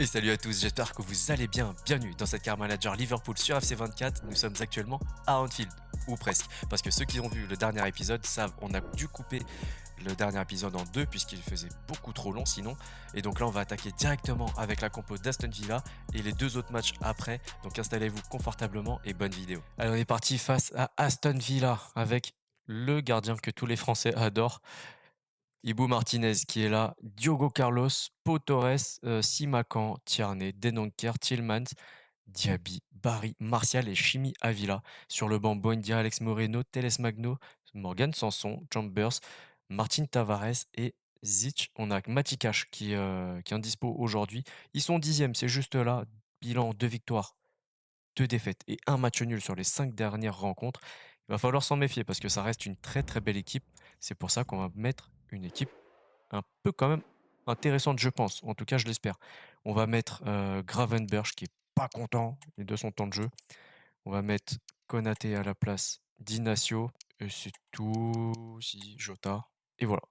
Et salut à tous, j'espère que vous allez bien. Bienvenue dans cette Car Manager Liverpool sur FC24. Nous sommes actuellement à Anfield, ou presque. Parce que ceux qui ont vu le dernier épisode savent, on a dû couper le dernier épisode en deux puisqu'il faisait beaucoup trop long sinon. Et donc là, on va attaquer directement avec la compo d'Aston Villa et les deux autres matchs après. Donc installez-vous confortablement et bonne vidéo. Allez, on est parti face à Aston Villa avec le gardien que tous les Français adorent. Ibou Martinez qui est là, Diogo Carlos, Pau Torres, Simakan, Tierney, Denonker, Tillmans, Diaby, Barry, Martial et Chimi Avila. Sur le banc, Buendia, Alex Moreno, Teles Magno, Morgan Sanson, Chambers, Martin Tavares et Zich. On a Matikash qui est indispo aujourd'hui. Ils sont 10e, c'est juste là. Bilan 2 victoires, 2 défaites et un match nul sur les 5 dernières rencontres. Il va falloir s'en méfier parce que ça reste une très très belle équipe. C'est pour ça qu'on va mettre une équipe un peu quand même intéressante, je pense. En tout cas, je l'espère. On va mettre Gravenberch qui est pas content de son temps de jeu. On va mettre Konaté à la place d'Inacio. Et c'est tout. Si, Jota. Et voilà.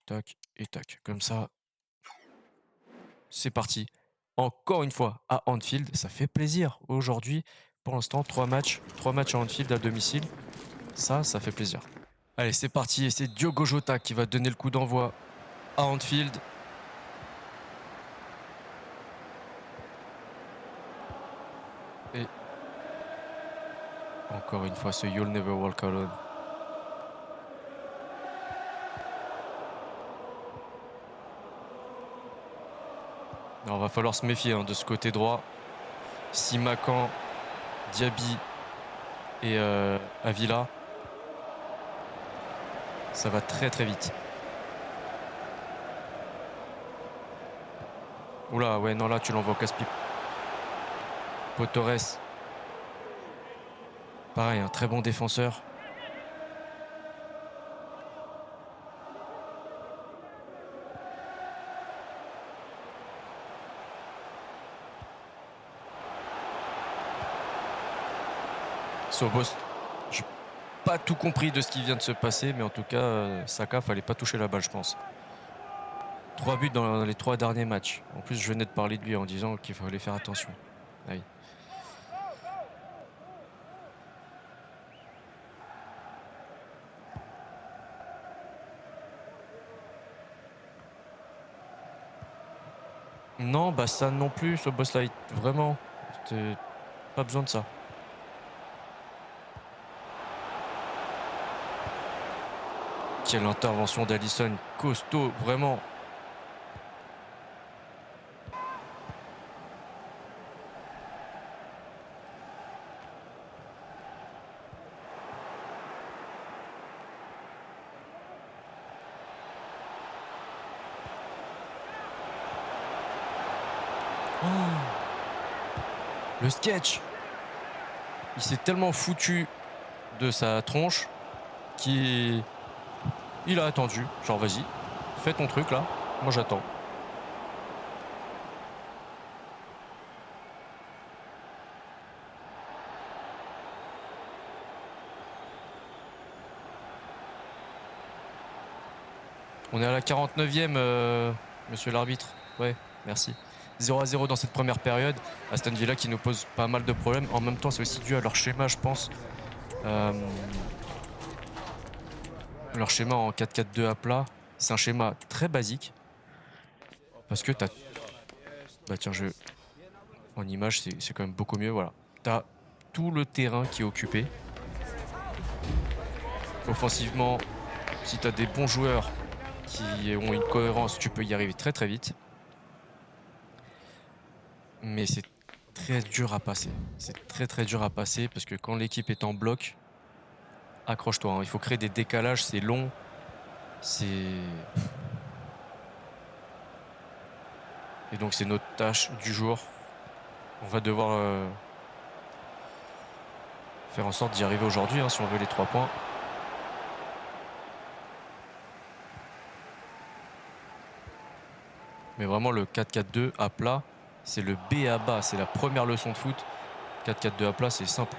Tac et tac. Comme ça, c'est parti. Encore une fois à Anfield. Ça fait plaisir aujourd'hui. Pour l'instant, 3 matchs. 3 matchs à Anfield à domicile. Ça fait plaisir. Allez, c'est parti. Et c'est Diogo Jota qui va donner le coup d'envoi à Anfield. Et encore une fois, ce You'll Never Walk Alone. Alors, va falloir se méfier de ce côté droit. Simakan, Diaby et Avila. Ça va très très vite. Oula, ouais, non, là, tu l'envoies au casse-pipe. Pau Torres. Pareil, un très bon défenseur. Sobos, j'ai pas tout compris de ce qui vient de se passer, mais en tout cas, Saka, fallait pas toucher la balle, je pense. 3 buts dans les 3 derniers matchs. En plus, je venais de parler de lui en disant qu'il fallait faire attention. Aïe. Non, bah ça non plus, ce boss là, vraiment, pas besoin de ça. Quelle intervention d'Alisson, costaud, vraiment. Oh, le sketch. Il s'est tellement foutu de sa tronche qu'il a attendu. Genre, vas-y, fais ton truc là, moi j'attends. On est à la 49e, monsieur l'arbitre. Ouais, merci. 0-0 dans cette première période. Aston Villa qui nous pose pas mal de problèmes. En même temps, c'est aussi dû à leur schéma, je pense. Leur schéma en 4-4-2 à plat, c'est un schéma très basique. Parce que t'as. Bah tiens, en image, c'est quand même beaucoup mieux. Voilà. T'as tout le terrain qui est occupé. Offensivement, si t'as des bons joueurs qui ont une cohérence, tu peux y arriver très très vite. Mais c'est très dur à passer. C'est très très dur à passer parce que quand l'équipe est en bloc, accroche-toi. Il faut créer des décalages, c'est long. Et donc c'est notre tâche du jour. On va devoir faire en sorte d'y arriver aujourd'hui si on veut les 3 points. Mais vraiment le 4-4-2 à plat, c'est le B à bas, c'est la première leçon de foot. 4-4-2 à plat, c'est simple.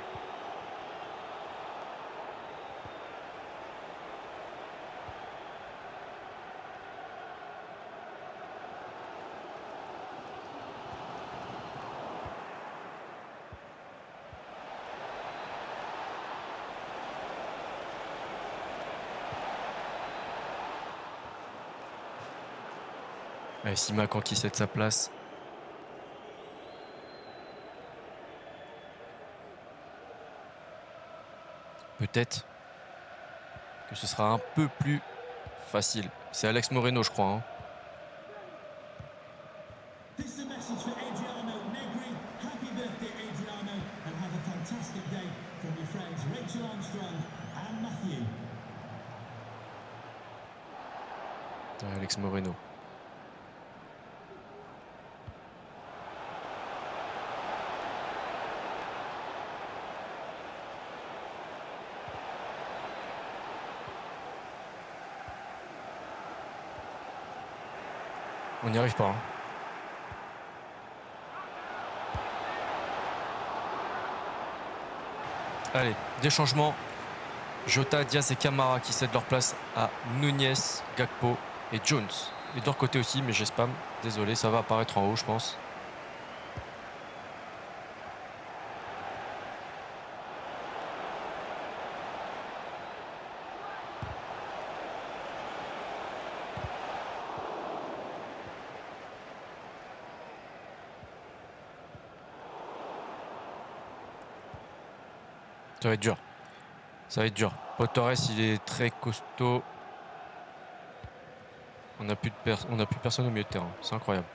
Allez, Simakan qui cède sa place. Peut-être que ce sera un peu plus facile. C'est Alex Moreno, je crois. Hein. This is a message for Adriano Negri. Happy birthday, Adriano, and have a fantastic day from your friends Rachel Armstrong and Matthew. Alex Moreno. On n'y arrive pas. Hein. Allez, des changements. Jota, Diaz et Camara qui cèdent leur place à Nunez, Gakpo et Jones. Et de leur côté aussi, mais j'ai spam. Désolé, ça va apparaître en haut, je pense. Ça va être dur. Ça va être dur. Pau Torres, il est très costaud. On n'a plus personne au milieu de terrain. C'est incroyable.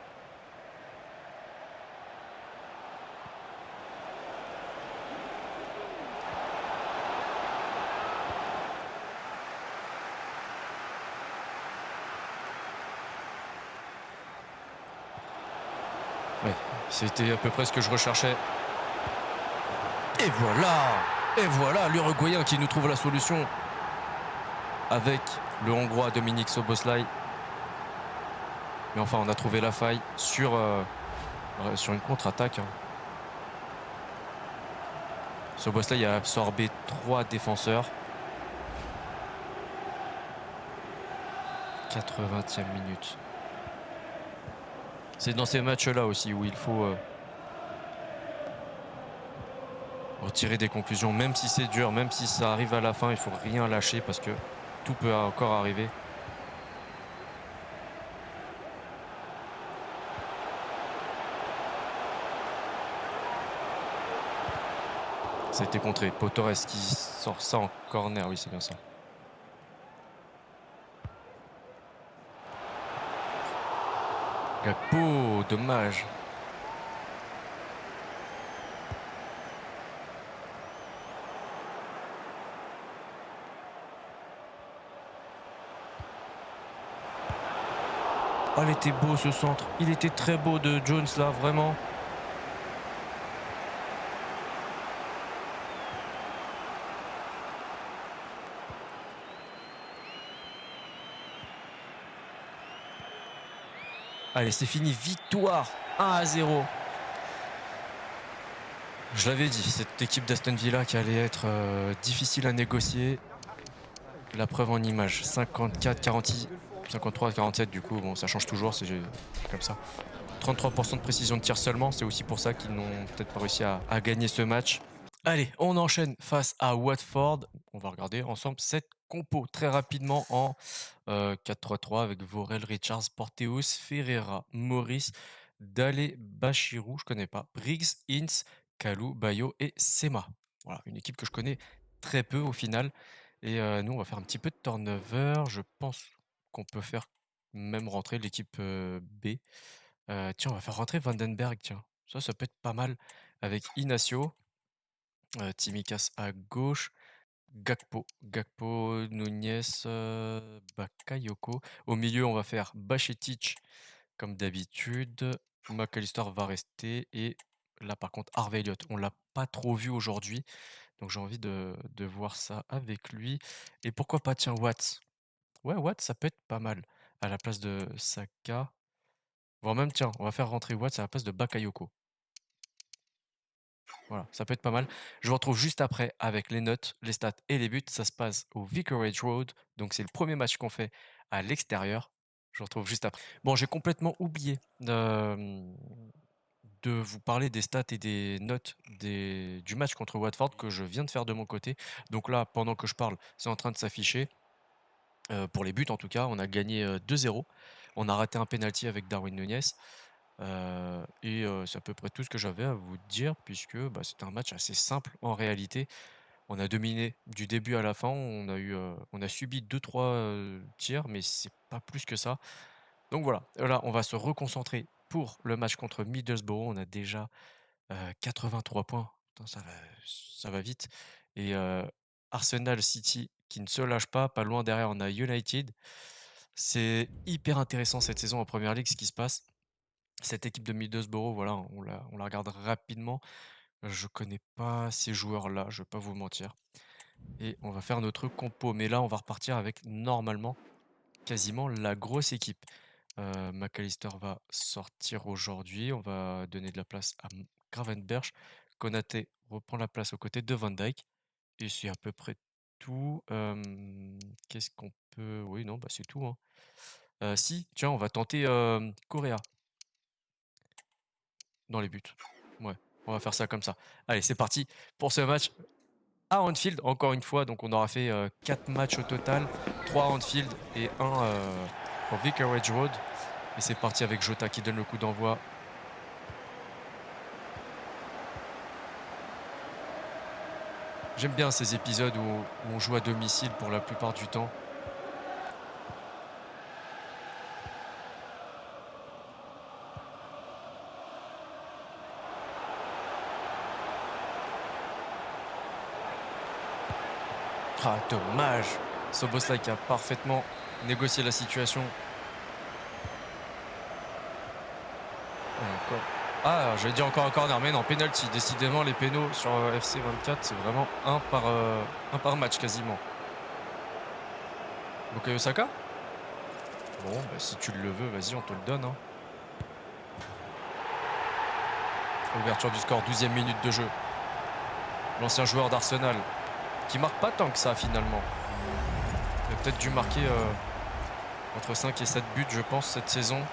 Ouais, c'était à peu près ce que je recherchais. Et voilà! Et voilà l'Uruguayen qui nous trouve la solution avec le Hongrois Dominique Szoboszlai. Mais enfin, on a trouvé la faille sur une contre-attaque. Hein. Szoboszlai a absorbé 3 défenseurs. 80e minute. C'est dans ces matchs-là aussi où il faut retirer des conclusions, même si c'est dur, même si ça arrive à la fin, il faut rien lâcher parce que tout peut encore arriver. Ça a été contré. Pau Torres qui sort ça en corner, oui c'est bien ça. Gakpo, dommage. Oh, il était beau ce centre. Il était très beau de Jones là, vraiment. Allez, c'est fini. Victoire 1-0. Je l'avais dit, cette équipe d'Aston Villa qui allait être difficile à négocier. La preuve en image. 54-46. 53-47 du coup, bon ça change toujours, c'est comme ça. 33% de précision de tir seulement, c'est aussi pour ça qu'ils n'ont peut-être pas réussi à gagner ce match. Allez, on enchaîne face à Watford. On va regarder ensemble cette compo très rapidement en 4-3-3 avec Vorel, Richards, Porteus, Ferreira, Maurice, Dale, Bachirou, je connais pas, Briggs, Ince, Kalou, Bayo et Sema. Voilà, une équipe que je connais très peu au final. Et nous, on va faire un petit peu de turnover. Je pense qu'on peut faire même rentrer l'équipe B. Tiens, on va faire rentrer Vandenberg, tiens. Ça peut être pas mal avec Inacio. Tsimikas à gauche. Gakpo, Nunez, Bakayoko. Au milieu, on va faire Bachetic comme d'habitude. McAllister va rester. Et là, par contre, Harvey Elliott, on l'a pas trop vu aujourd'hui. Donc j'ai envie de voir ça avec lui. Et pourquoi pas, tiens, Watts. Ouais, Watts, ça peut être pas mal. À la place de Saka. Voire même, tiens, on va faire rentrer Watts à la place de Bakayoko. Voilà, ça peut être pas mal. Je vous retrouve juste après avec les notes, les stats et les buts. Ça se passe au Vicarage Road. Donc c'est le premier match qu'on fait à l'extérieur. Je vous retrouve juste après. Bon, j'ai complètement oublié de vous parler des stats et des notes du match contre Watford que je viens de faire de mon côté. Donc là, pendant que je parle, c'est en train de s'afficher. Pour les buts en tout cas, on a gagné 2-0. On a raté un penalty avec Darwin Nunez. Et c'est à peu près tout ce que j'avais à vous dire, puisque bah, c'était un match assez simple en réalité. On a dominé du début à la fin. On a subi 2-3 tirs, mais c'est pas plus que ça. Donc voilà, là, on va se reconcentrer pour le match contre Middlesbrough. On a déjà 83 points. Putain, ça va vite. Et Arsenal City qui ne se lâche pas loin derrière, on a United. C'est hyper intéressant cette saison en Première Ligue, ce qui se passe. Cette équipe de Middlesbrough, voilà, on la regarde rapidement. Je connais pas ces joueurs-là, je vais pas vous mentir. Et on va faire notre compo. Mais là, on va repartir avec normalement quasiment la grosse équipe. McAllister va sortir aujourd'hui. On va donner de la place à Gravenberch. Konaté reprend la place aux côtés de Van Dijk. Et c'est à peu près tout. Qu'est-ce qu'on peut... Oui, non, bah c'est tout, hein. Si, tiens, on va tenter Correa dans les buts. Ouais, on va faire ça comme ça. Allez, c'est parti pour ce match à Anfield, encore une fois. Donc on aura fait 4 matchs au total, 3 à Anfield et 1 au Vicarage Road. Et c'est parti avec Jota qui donne le coup d'envoi. J'aime bien ces épisodes où on joue à domicile pour la plupart du temps. Ah, dommage. Szoboszlai qui a parfaitement négocié la situation. Encore. Ah, j'allais dire encore un corner, mais non, penalty. Décidément, les pénaux sur FC 24, c'est vraiment un par match quasiment. Bukayo Saka. Bon, bah, si tu le veux, vas-y, on te le donne, hein. Ouverture du score, 12e minute de jeu. L'ancien joueur d'Arsenal, qui marque pas tant que ça finalement. Il a peut-être dû marquer entre 5 et 7 buts, je pense, cette saison.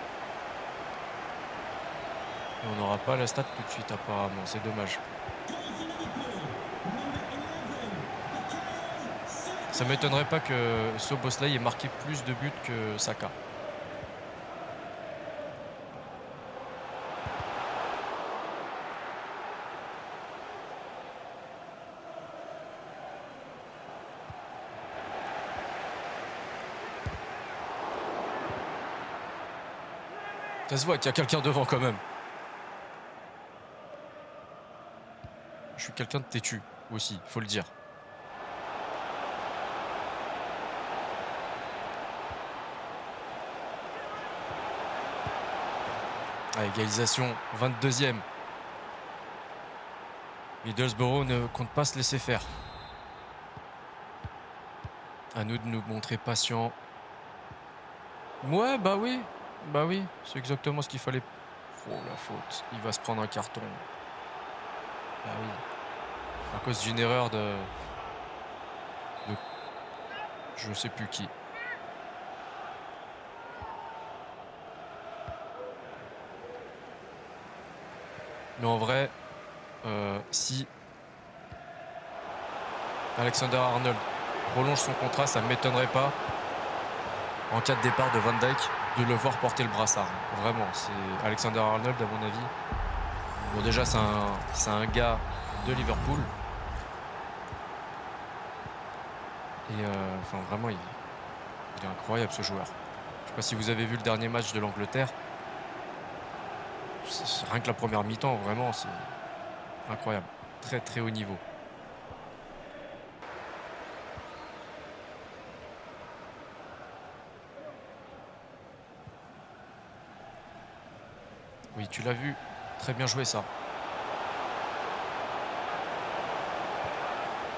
Et on n'aura pas la stat tout de suite apparemment, c'est dommage. Ça m'étonnerait pas que Szoboszlai ait marqué plus de buts que Saka. Ça se voit qu'il y a quelqu'un devant quand même. Je suis quelqu'un de têtu aussi, faut le dire. Ah, égalisation, 22e. Middlesbrough ne compte pas se laisser faire. À nous de nous montrer patients. Ouais, bah oui. Bah oui, c'est exactement ce qu'il fallait. Oh la faute, il va se prendre un carton. Bah oui. À cause d'une erreur de... Je sais plus qui. Mais en vrai, si Alexander Arnold prolonge son contrat, ça ne m'étonnerait pas, en cas de départ de Van Dijk, de le voir porter le brassard. Vraiment, c'est Alexander Arnold à mon avis. Bon, déjà, c'est un gars de Liverpool. Et enfin, vraiment, il est incroyable ce joueur. Je sais pas si vous avez vu le dernier match de l'Angleterre. C'est rien que la première mi-temps, vraiment, c'est incroyable. Très très haut niveau. Oui, tu l'as vu. Très bien joué ça.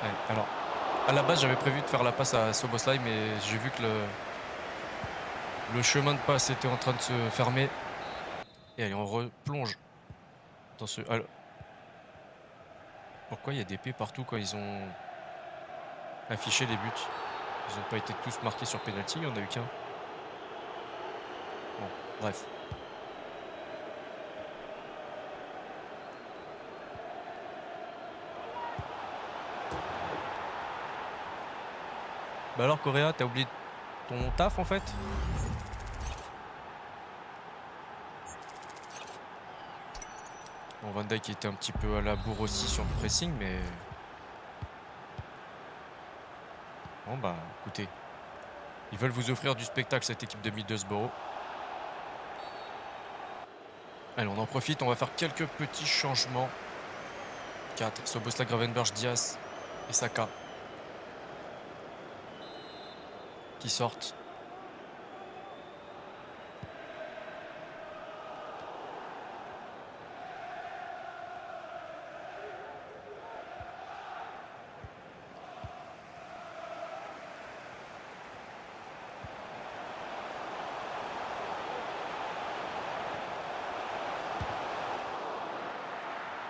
Ouais, alors, à la base, j'avais prévu de faire la passe à Szoboszlai, mais j'ai vu que le chemin de passe était en train de se fermer. Et allez, on replonge dans ce... Alors, pourquoi il y a des P partout quand ils ont affiché les buts? Ils n'ont pas été tous marqués sur penalty, il n'y en a eu qu'un. Bon, bref. Bah alors Correa, t'as oublié ton taf en fait? Bon, Van Dijk était un petit peu à la bourre aussi sur le pressing, mais bon bah écoutez, ils veulent vous offrir du spectacle cette équipe de Middlesbrough. Allez, on en profite, on va faire quelques petits changements. 4, Szoboszlai, Gravenberch, Diaz et Saka qui sortent.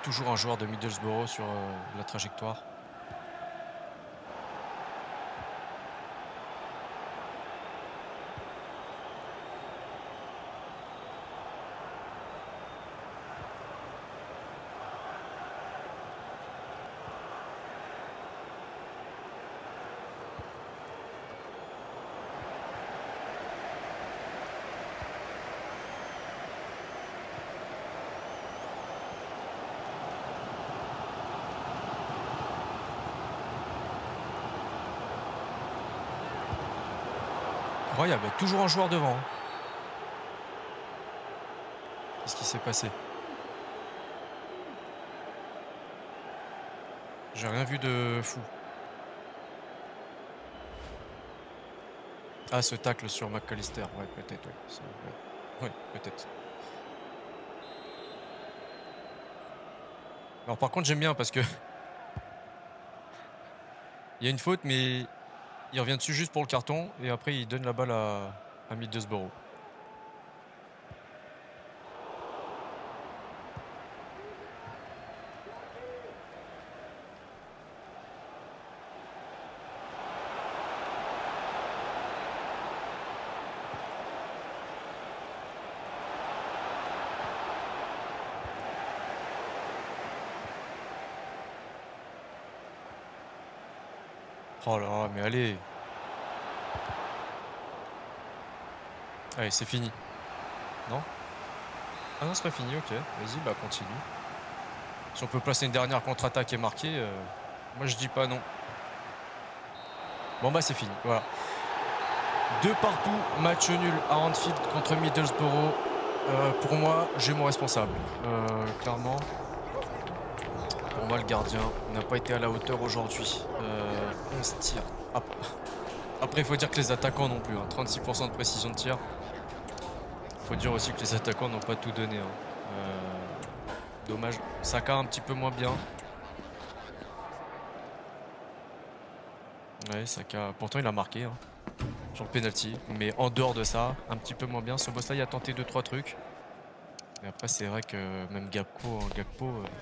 Toujours un joueur de Middlesbrough sur la trajectoire. Incroyable, il y a toujours un joueur devant, hein. Qu'est-ce qui s'est passé? J'ai rien vu de fou. Ah, ce tacle sur McAllister, ouais, peut-être, ouais. Ouais, peut-être. Alors par contre, j'aime bien parce que il y a une faute, mais il revient dessus juste pour le carton et après il donne la balle à Middlesbrough. Oh là là, mais allez. Allez, c'est fini. Non? Ah non, c'est pas fini, ok. Vas-y, bah continue. Si on peut placer une dernière contre-attaque et marquer, moi je dis pas non. Bon bah c'est fini, voilà. 2 partout, match nul à Anfield contre Middlesbrough. Pour moi, j'ai mon responsable. Clairement, pour moi, le gardien n'a pas été à la hauteur aujourd'hui. 11 tirs. Après, il faut dire que les attaquants non plus. 36% de précision de tir. Il faut dire aussi que les attaquants n'ont pas tout donné, hein. Dommage. Saka un petit peu moins bien. Ouais, Saka. Pourtant, il a marqué, hein, sur le penalty. Mais en dehors de ça, un petit peu moins bien. Szoboszlai a tenté 2-3 trucs. Mais après, c'est vrai que même Gakpo,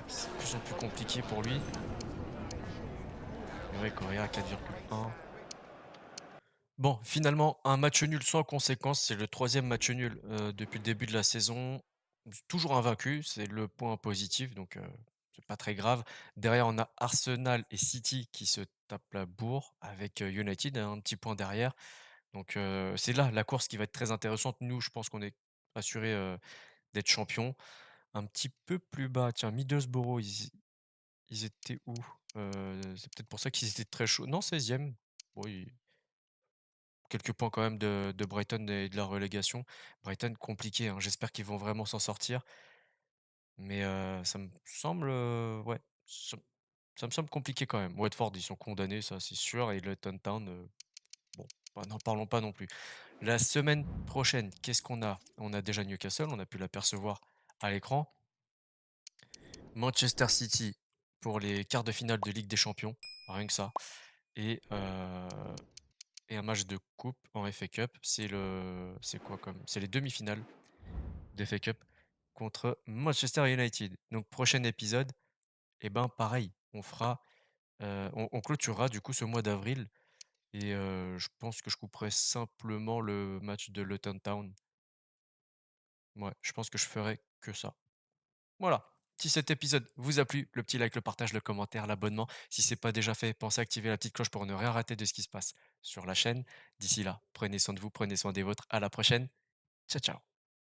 c'est de plus en plus compliqué pour lui. C'est vrai, Correa à 4,1. Bon, finalement, un match nul sans conséquence. C'est le 3e match nul depuis le début de la saison. Toujours invaincu, c'est le point positif, donc c'est pas très grave. Derrière, on a Arsenal et City qui se tapent la bourre avec United, un petit point derrière. Donc c'est là la course qui va être très intéressante. Nous, je pense qu'on est assuré d'être champion. Un petit peu plus bas, tiens, Middlesbrough, ils étaient où? C'est peut-être pour ça qu'ils étaient très chauds. Non, 16e. Bon, quelques points quand même de Brighton et de la relégation. Brighton, compliqué, hein. J'espère qu'ils vont vraiment s'en sortir. Mais ça me semble, ouais, ça me semble compliqué quand même. Watford, ils sont condamnés, ça c'est sûr. Et Luton Town, bon, bah, n'en parlons pas non plus. La semaine prochaine, qu'est-ce qu'on a? On a déjà Newcastle, on a pu l'apercevoir à l'écran. Manchester City pour les quarts de finale de Ligue des Champions, rien que ça. Et, et un match de coupe en FA Cup. C'est quoi comme? C'est les demi-finales d'FA Cup contre Manchester United. Donc prochain épisode, et ben pareil, on clôturera du coup ce mois d'avril et je pense que je couperai simplement le match de Luton Town. Ouais, je pense que je ferai que ça. Voilà. Si cet épisode vous a plu, le petit like, le partage, le commentaire, l'abonnement. Si c'est pas déjà fait, pensez à activer la petite cloche pour ne rien rater de ce qui se passe sur la chaîne. D'ici là, prenez soin de vous, prenez soin des vôtres. À la prochaine. Ciao, ciao.